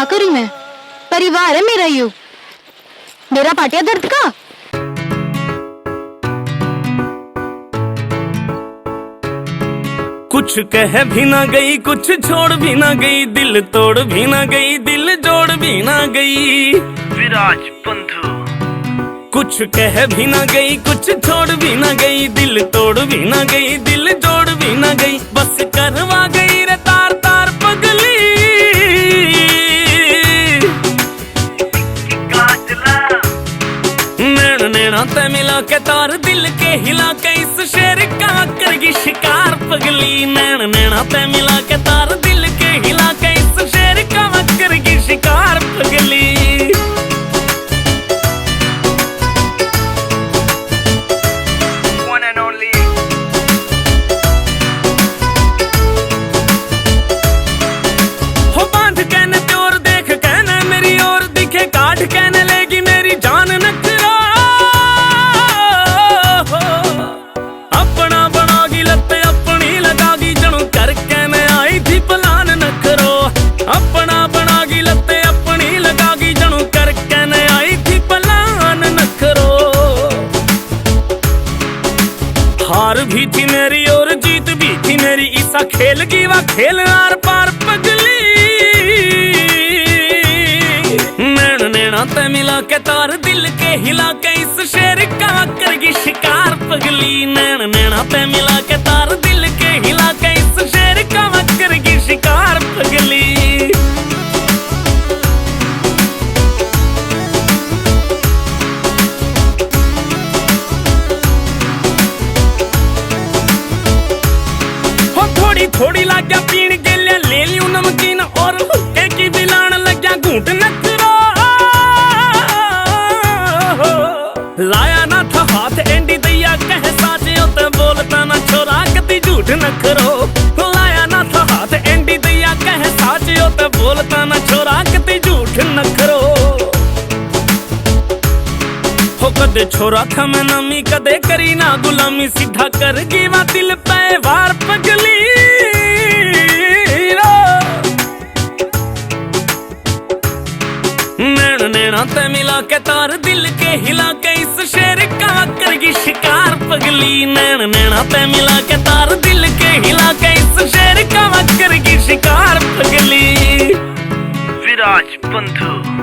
क्या करूं मैं? परिवार है मेरा यू, मेरा पाटिया दर्द का। कुछ कह भी ना गई, कुछ छोड़ भी ना गई, दिल तोड़ भी ना गई, दिल जोड़ भी ना गई। विराज बंधु। कुछ कह भी ना गई, कुछ छोड़ भी ना गई, दिल तोड़ भी ना गई, दिल जोड़ भी ना गई। बस करवा गई रे तार तार पगली। नैना नैना ते मिला के तार दिल के हिला के, इस शेर का करगी शिकार पगली। नैना नैना ते मिला के तार दिल के हिला के, इस शेर का करगी शिकार पगली। हार भी थी मेरी और जीत भी थी मेरी, ईसा खेल की वा खेल आर पार पगली। नैना नैना ते मिला के तार दिल के हिला के, इस शेर का करगी शिकार पगली। नैना नैना ते मिला के तार दिल के हिला के, इस शेर का करगी शिकार पगली। थोड़ी लाग गया पीण के लिए ले लियो नमकीन, और हुक्के की बिलान लग गया घूंट नखरो। लाया ना था हाथ एंडी दैया कह साचे, तो बोलता ना छोरा कती झूठ नखरो। लाया ना था हाथ एंडी दैया कह साचे, तो बोलता ना छोरा कती झूठ नखरो। हो कदे छोरा था मैं नमी, कदे करी ना गुलामी, सीधा करगी वा दिल पे वार पगली। नैना नैना ते मिला के तार दिल के हिला के, इस शेर का करगी शिकार पगली। नैना नैना ते मिला के तार दिल के हिला के, इस शेर का करगी शिकार पगली। विराज बंधु।